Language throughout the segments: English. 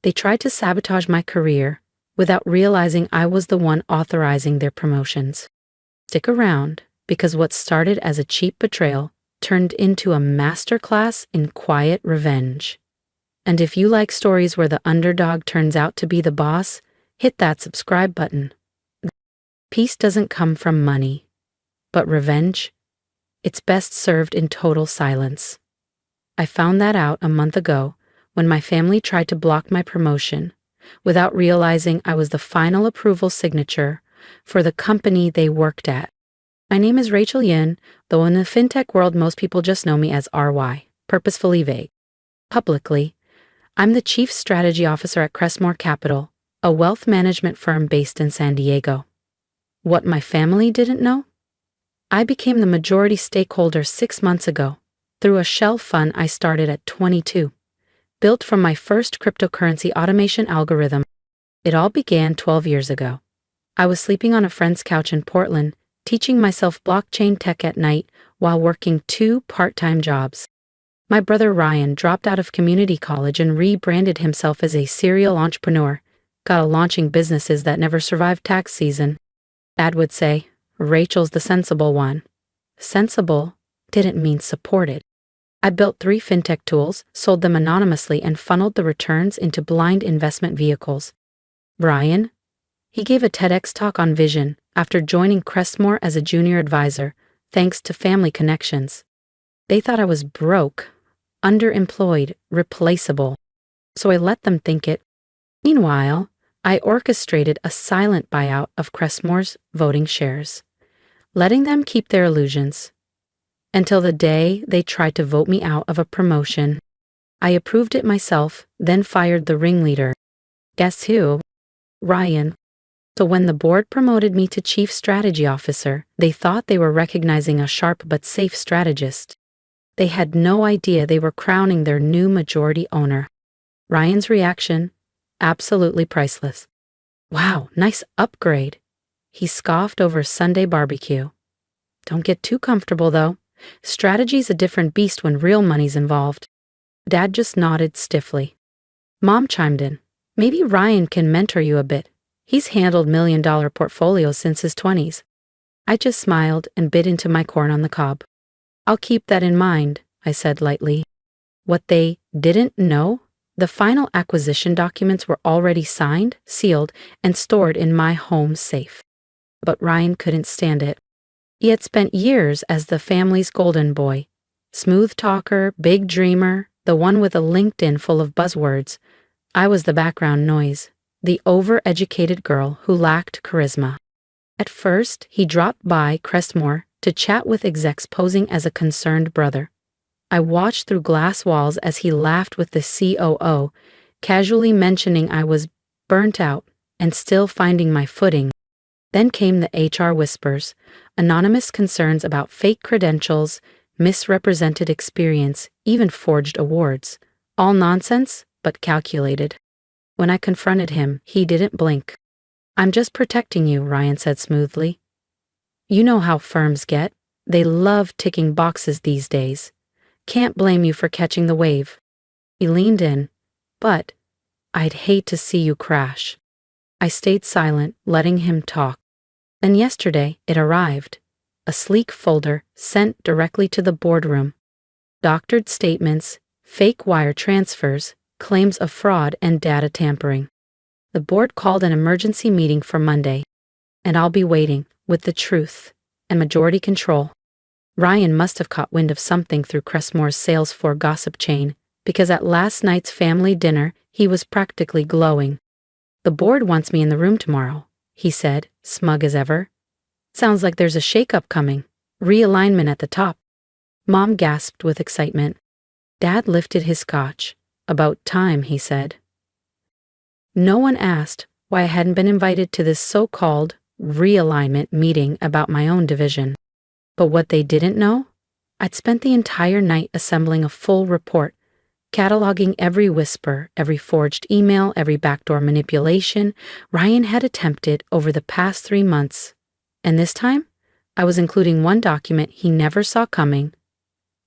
They tried to sabotage my career without realizing I was the one authorizing their promotions. Stick around, because what started as a cheap betrayal turned into a masterclass in quiet revenge. And if you like stories where the underdog turns out to be the boss, hit that subscribe button. Peace doesn't come from money, but revenge, it's best served in total silence. I found that out a month ago when my family tried to block my promotion without realizing I was the final approval signature for the company they worked at. My name is Rachel Yoon, though in the fintech world most people just know me as RY, Purposefully Vague. Publicly, I'm the Chief Strategy Officer at Crestmoor Capital, a wealth management firm based in San Diego. What my family didn't know? I became the majority stakeholder 6 months ago through a shell fund I started at 22, built from my first cryptocurrency automation algorithm. It all began 12 years ago. I was sleeping on a friend's couch in Portland, teaching myself blockchain tech at night while working 2 part-time jobs. My brother Ryan dropped out of community college and rebranded himself as a serial entrepreneur, got launching businesses that never survived tax season. Dad would say, Rachel's the sensible one. Sensible didn't mean supported. I built 3 fintech tools, sold them anonymously, and funneled the returns into blind investment vehicles. Brian? He gave a TEDx talk on vision after joining Crestmoor as a junior advisor, thanks to family connections. They thought I was broke, underemployed, replaceable. So I let them think it. Meanwhile, I orchestrated a silent buyout of Crestmoor's voting shares, letting them keep their illusions. Until the day they tried to vote me out of a promotion. I approved it myself, then fired the ringleader. Guess who? Ryan. So when the board promoted me to Chief Strategy Officer, they thought they were recognizing a sharp but safe strategist. They had no idea they were crowning their new majority owner. Ryan's reaction? Absolutely priceless. Wow, nice upgrade. He scoffed over Sunday barbecue. Don't get too comfortable, though. Strategy's a different beast when real money's involved. Dad just nodded stiffly. Mom chimed in. Maybe Ryan can mentor you a bit. He's handled million-dollar portfolios since his 20s. I just smiled and bit into my corn on the cob. I'll keep that in mind, I said lightly. What they didn't know? The final acquisition documents were already signed, sealed, and stored in my home safe. But Ryan couldn't stand it. He had spent years as the family's golden boy. Smooth talker, big dreamer, the one with a LinkedIn full of buzzwords. I was the background noise, the over-educated girl who lacked charisma. At first, he dropped by Crestmoor to chat with execs posing as a concerned brother. I watched through glass walls as he laughed with the COO, casually mentioning I was burnt out and still finding my footing. Then came the HR whispers, anonymous concerns about fake credentials, misrepresented experience, even forged awards. All nonsense, but calculated. When I confronted him, he didn't blink. I'm just protecting you, Ryan said smoothly. You know how firms get. They love ticking boxes these days. Can't blame you for catching the wave. He leaned in. But I'd hate to see you crash. I stayed silent, letting him talk. Then yesterday, it arrived. A sleek folder sent directly to the boardroom. Doctored statements, fake wire transfers, claims of fraud and data tampering. The board called an emergency meeting for Monday. And I'll be waiting, with the truth and majority control. Ryan must have caught wind of something through Crestmoor's Salesforce gossip chain, because at last night's family dinner, he was practically glowing. The board wants me in the room tomorrow, he said, smug as ever. Sounds like there's a shakeup coming. Realignment at the top. Mom gasped with excitement. Dad lifted his scotch. About time, he said. No one asked why I hadn't been invited to this so-called realignment meeting about my own division. But what they didn't know? I'd spent the entire night assembling a full report, cataloging every whisper, every forged email, every backdoor manipulation Ryan had attempted over the past 3 months. And this time, I was including one document he never saw coming,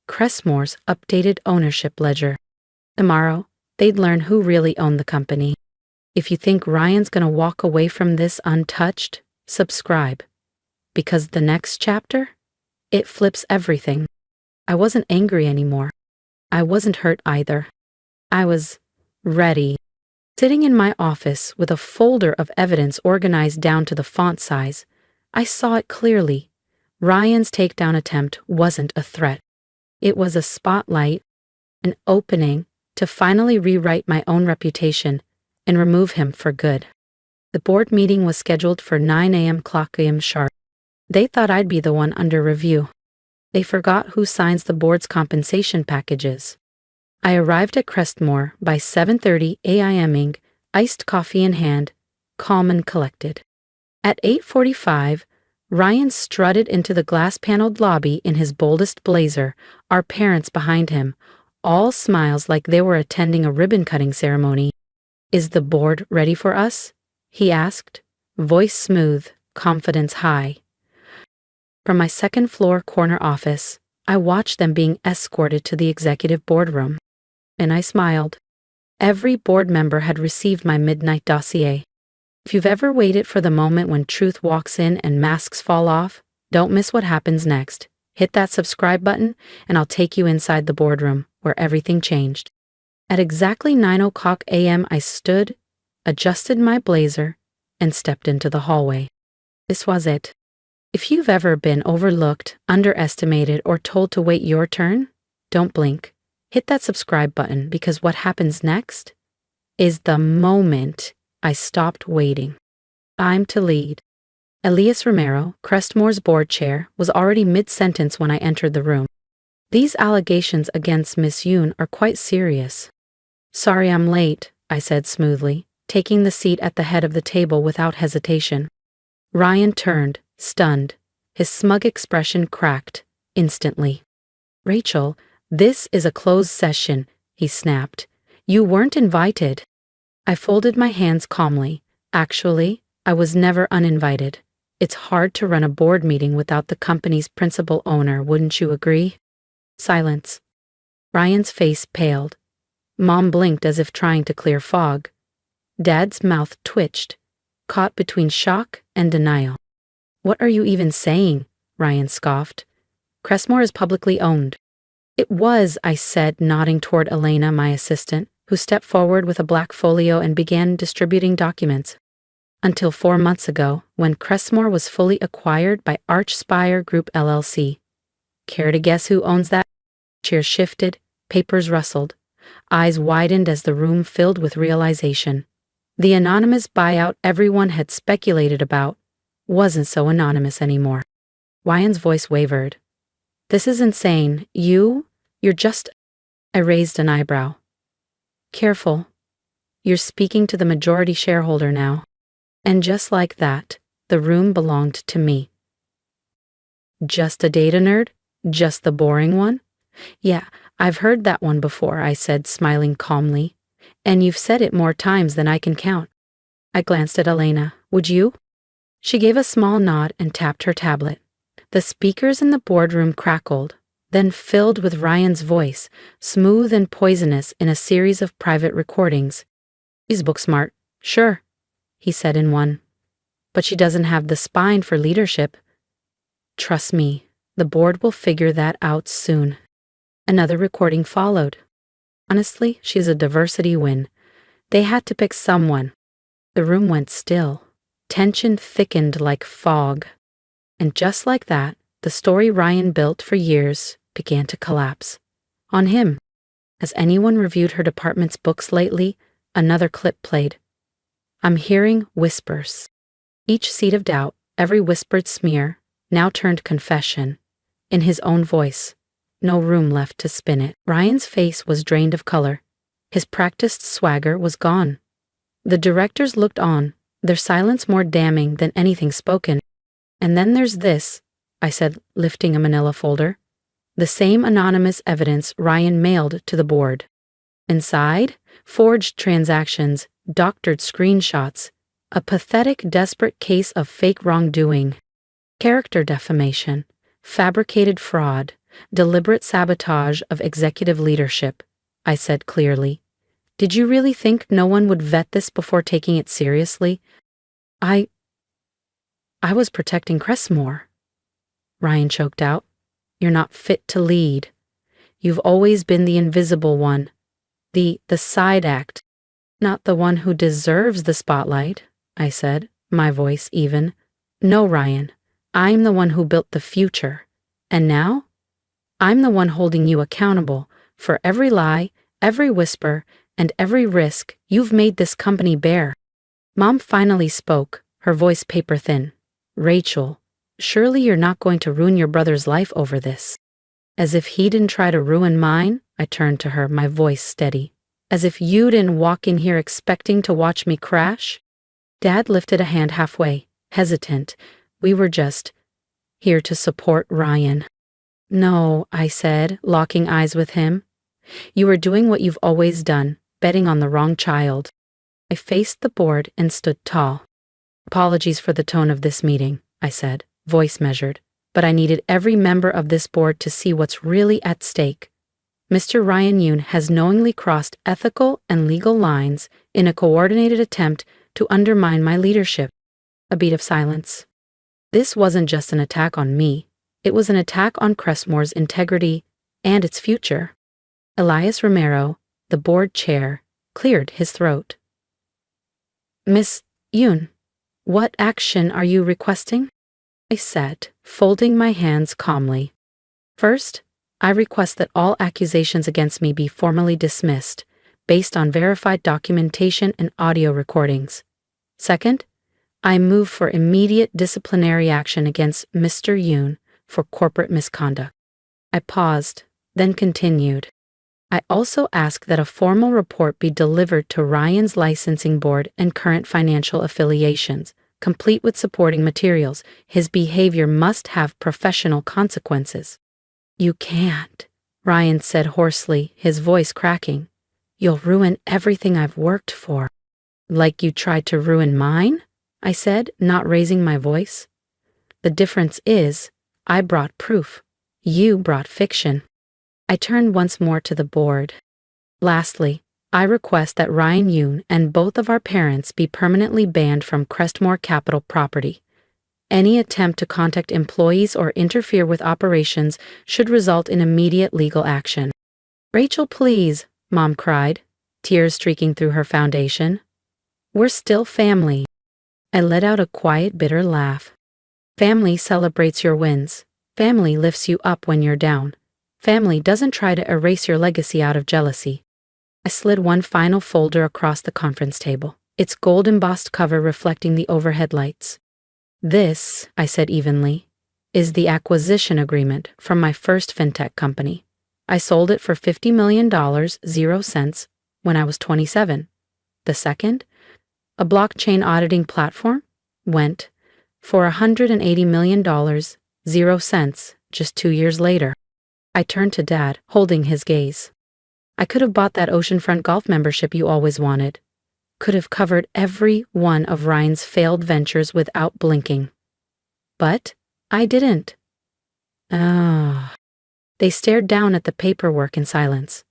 Crestmoor's updated ownership ledger. Tomorrow, they'd learn who really owned the company. If you think Ryan's gonna walk away from this untouched, subscribe. Because the next chapter, it flips everything. I wasn't angry anymore. I wasn't hurt either. I was ready. Sitting in my office with a folder of evidence organized down to the font size, I saw it clearly. Ryan's takedown attempt wasn't a threat. It was a spotlight, an opening to finally rewrite my own reputation and remove him for good. The board meeting was scheduled for 9 a.m. sharp. They thought I'd be the one under review. They forgot who signs the board's compensation packages. I arrived at Crestmoor by 7:30 a.m., iced coffee in hand, calm and collected. At 8:45, Ryan strutted into the glass-paneled lobby in his boldest blazer, our parents behind him, all smiles like they were attending a ribbon-cutting ceremony. "Is the board ready for us?" he asked, voice smooth, confidence high. From my second-floor corner office, I watched them being escorted to the executive boardroom. And I smiled. Every board member had received my midnight dossier. If you've ever waited for the moment when truth walks in and masks fall off, don't miss what happens next. Hit that subscribe button, and I'll take you inside the boardroom, where everything changed. At exactly 9 a.m., I stood, adjusted my blazer, and stepped into the hallway. This was it. If you've ever been overlooked, underestimated, or told to wait your turn, don't blink. Hit that subscribe button, because what happens next is the moment I stopped waiting. I'm to lead. Elias Romero, Crestmoor's board chair, was already mid-sentence when I entered the room. "These allegations against Miss Yoon are quite serious." "Sorry I'm late," I said smoothly, taking the seat at the head of the table without hesitation. Ryan turned, stunned. His smug expression cracked, instantly. "Rachel, this is a closed session," he snapped. "You weren't invited." I folded my hands calmly. Actually, I was never uninvited. It's hard to run a board meeting without the company's principal owner, wouldn't you agree? Silence. Ryan's face paled. Mom blinked as if trying to clear fog. Dad's mouth twitched, caught between shock and denial. "What are you even saying?" Ryan scoffed. "Crestmoor is publicly owned." "It was," I said, nodding toward Elena, my assistant, who stepped forward with a black folio and began distributing documents. "Until 4 months ago, when Crestmoor was fully acquired by Archspire Group LLC. Care to guess who owns that?" Chairs shifted, papers rustled. Eyes widened as the room filled with realization. The anonymous buyout everyone had speculated about wasn't so anonymous anymore. Ryan's voice wavered. "This is insane. You're just..." I raised an eyebrow. "Careful. You're speaking to the majority shareholder now." And just like that, the room belonged to me. "Just a data nerd? Just the boring one?" "Yeah, I've heard that one before," I said, smiling calmly. "And you've said it more times than I can count." I glanced at Elena. "Would you?" She gave a small nod and tapped her tablet. The speakers in the boardroom crackled, then filled with Ryan's voice, smooth and poisonous in a series of private recordings. "She's book smart, sure," he said in one. "But she doesn't have the spine for leadership." "Trust me, the board will figure that out soon." Another recording followed. "Honestly, she's a diversity win. They had to pick someone." The room went still. Tension thickened like fog. And just like that, the story Ryan built for years began to collapse. On him. Has anyone reviewed her department's books lately? Another clip played. I'm hearing whispers. Each seed of doubt, every whispered smear, now turned confession. In his own voice. No room left to spin it. Ryan's face was drained of color. His practiced swagger was gone. The directors looked on, their silence more damning than anything spoken. "And then there's this," I said, lifting a manila folder. The same anonymous evidence Ryan mailed to the board. Inside, forged transactions, doctored screenshots, a pathetic, desperate case of fake wrongdoing, character defamation, fabricated fraud, deliberate sabotage of executive leadership, I said clearly. Did you really think no one would vet this before taking it seriously? I was protecting Crestmoor, Ryan choked out. You're not fit to lead. You've always been the invisible one, the side act, not the one who deserves the spotlight, I said, my voice even. No, Ryan, I'm the one who built the future. And now? I'm the one holding you accountable for every lie, every whisper, and every risk you've made this company bear. Mom finally spoke, her voice paper thin. Rachel, surely you're not going to ruin your brother's life over this. As if he didn't try to ruin mine, I turned to her, my voice steady. As if you didn't walk in here expecting to watch me crash? Dad lifted a hand halfway, hesitant. We were just here to support Ryan. No, I said, locking eyes with him. You were doing what you've always done, betting on the wrong child. I faced the board and stood tall. Apologies for the tone of this meeting, I said, voice measured, but I needed every member of this board to see what's really at stake. Mr. Ryan Yoon has knowingly crossed ethical and legal lines in a coordinated attempt to undermine my leadership. A beat of silence. This wasn't just an attack on me. It was an attack on Crestmoor's integrity and its future. Elias Romero, the board chair, cleared his throat. Miss Yoon, what action are you requesting? I said, folding my hands calmly. First, I request that all accusations against me be formally dismissed, based on verified documentation and audio recordings. Second, I move for immediate disciplinary action against Mr. Yoon for corporate misconduct. I paused, then continued. I also ask that a formal report be delivered to Ryan's licensing board and current financial affiliations, complete with supporting materials. His behavior must have professional consequences. You can't, Ryan said hoarsely, his voice cracking. You'll ruin everything I've worked for. Like you tried to ruin mine? I said, not raising my voice. The difference is, I brought proof. You brought fiction. I turned once more to the board. Lastly, I request that Ryan Yoon and both of our parents be permanently banned from Crestmoor Capital property. Any attempt to contact employees or interfere with operations should result in immediate legal action. Rachel, please, Mom cried, tears streaking through her foundation. We're still family. I let out a quiet, bitter laugh. Family celebrates your wins. Family lifts you up when you're down. Family doesn't try to erase your legacy out of jealousy. I slid one final folder across the conference table, its gold embossed cover reflecting the overhead lights. This, I said evenly, is the acquisition agreement from my first fintech company. I sold it for $50 million, 0 cents, when I was 27. The second, a blockchain auditing platform, went for $180 million, 0 cents, just 2 years later. I turned to Dad, holding his gaze. I could have bought that oceanfront golf membership you always wanted. Could have covered every one of Ryan's failed ventures without blinking. But I didn't. They stared down at the paperwork in silence,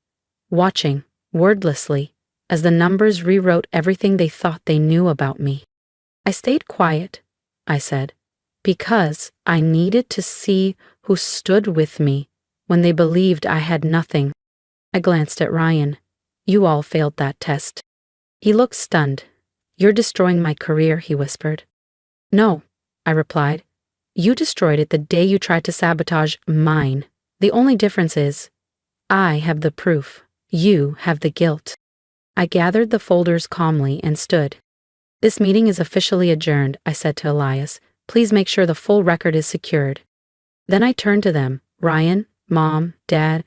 watching, wordlessly, as the numbers rewrote everything they thought they knew about me. I stayed quiet, I said, because I needed to see who stood with me when they believed I had nothing. I glanced at Ryan. You all failed that test. He looked stunned. You're destroying my career, he whispered. No, I replied. You destroyed it the day you tried to sabotage mine. The only difference is, I have the proof. You have the guilt. I gathered the folders calmly and stood. This meeting is officially adjourned, I said to Elias. Please make sure the full record is secured. Then I turned to them. Ryan, Mom, Dad,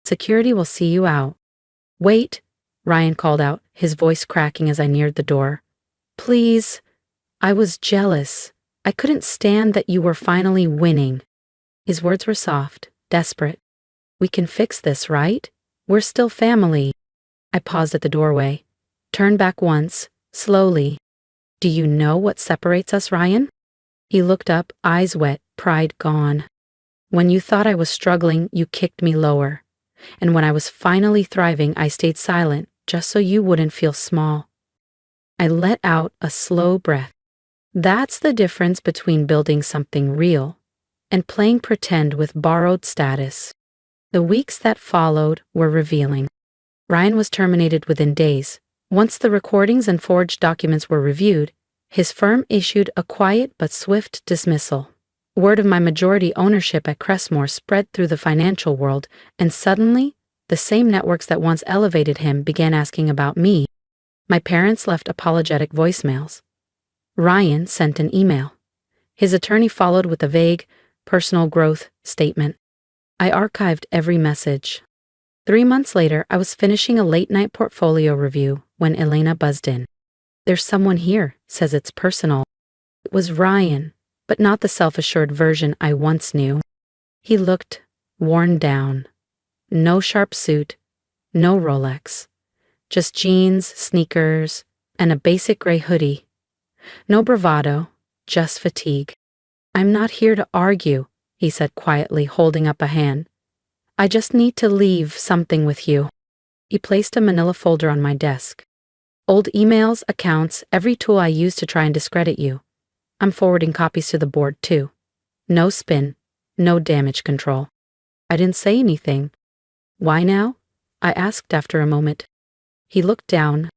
security will see you out. Wait, Ryan called out, his voice cracking as I neared the door. Please. I was jealous. I couldn't stand that you were finally winning. His words were soft, desperate. We can fix this, right? We're still family. I paused at the doorway, turned back once, slowly. Do you know what separates us, Ryan? He looked up, eyes wet, pride gone. When you thought I was struggling, you kicked me lower. And when I was finally thriving, I stayed silent, just so you wouldn't feel small. I let out a slow breath. That's the difference between building something real and playing pretend with borrowed status. The weeks that followed were revealing. Ryan was terminated within days. Once the recordings and forged documents were reviewed, his firm issued a quiet but swift dismissal. Word of my majority ownership at Crestmoor spread through the financial world, and suddenly, the same networks that once elevated him began asking about me. My parents left apologetic voicemails. Ryan sent an email. His attorney followed with a vague, personal growth statement. I archived every message. 3 months later, I was finishing a late-night portfolio review when Elena buzzed in. There's someone here, says it's personal. It was Ryan, but not the self-assured version I once knew. He looked worn down. No sharp suit, no Rolex. Just jeans, sneakers, and a basic gray hoodie. No bravado, just fatigue. I'm not here to argue, he said quietly, holding up a hand. I just need to leave something with you. He placed a manila folder on my desk. Old emails, accounts, every tool I used to try and discredit you. I'm forwarding copies to the board, too. No spin, no damage control. I didn't say anything. Why now? I asked after a moment. He looked down.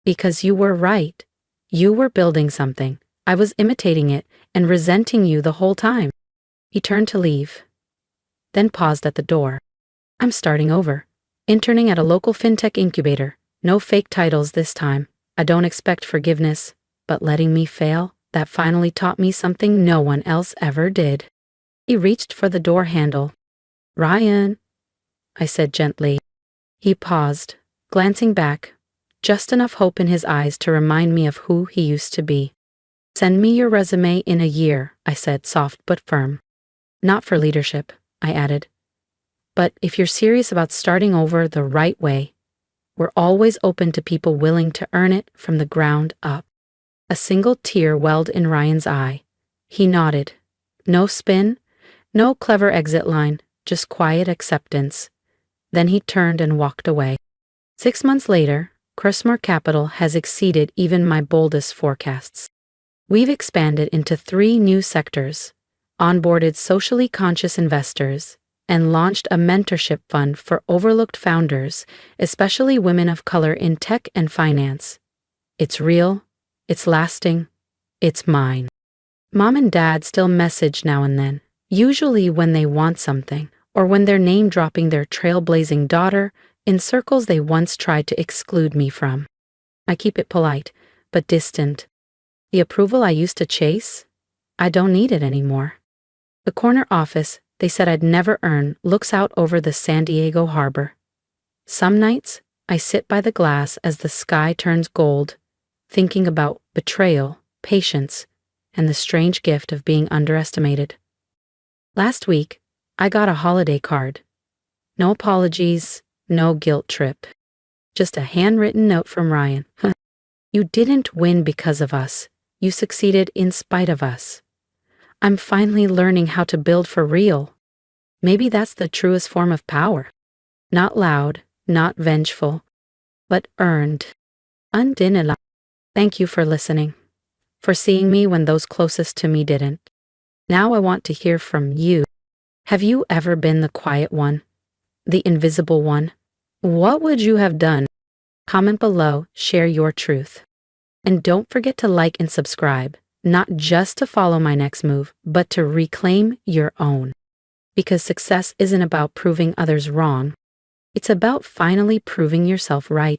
Because you were right. You were building something. I was imitating it and resenting you the whole time. He turned to leave, then paused at the door. I'm starting over. Interning at a local fintech incubator. No fake titles this time. I don't expect forgiveness, but letting me fail, that finally taught me something no one else ever did. He reached for the door handle. Ryan, I said gently. He paused, glancing back, just enough hope in his eyes to remind me of who he used to be. Send me your resume in a year, I said, soft but firm. Not for leadership, I added. But if you're serious about starting over the right way, we're always open to people willing to earn it from the ground up. A single tear welled in Ryan's eye. He nodded. No spin, no clever exit line, just quiet acceptance. Then he turned and walked away. 6 months later, Crestmoor Capital has exceeded even my boldest forecasts. We've expanded into 3 new sectors, onboarded socially conscious investors, and launched a mentorship fund for overlooked founders, especially women of color in tech and finance. It's real, it's lasting, it's mine. Mom and Dad still message now and then, usually when they want something, or when they're name-dropping their trailblazing daughter in circles they once tried to exclude me from. I keep it polite, but distant. The approval I used to chase? I don't need it anymore. The corner office they said I'd never earn looks out over the San Diego harbor. Some nights, I sit by the glass as the sky turns gold, thinking about betrayal, patience, and the strange gift of being underestimated. Last week, I got a holiday card. No apologies, no guilt trip. Just a handwritten note from Ryan. You didn't win because of us. You succeeded in spite of us. I'm finally learning how to build for real. Maybe that's the truest form of power. Not loud, not vengeful, but earned. Undeniable. Thank you for listening, for seeing me when those closest to me didn't. Now I want to hear from you. Have you ever been the quiet one? The invisible one? What would you have done? Comment below, share your truth. And don't forget to like and subscribe. Not just to follow my next move, but to reclaim your own. Because success isn't about proving others wrong. It's about finally proving yourself right.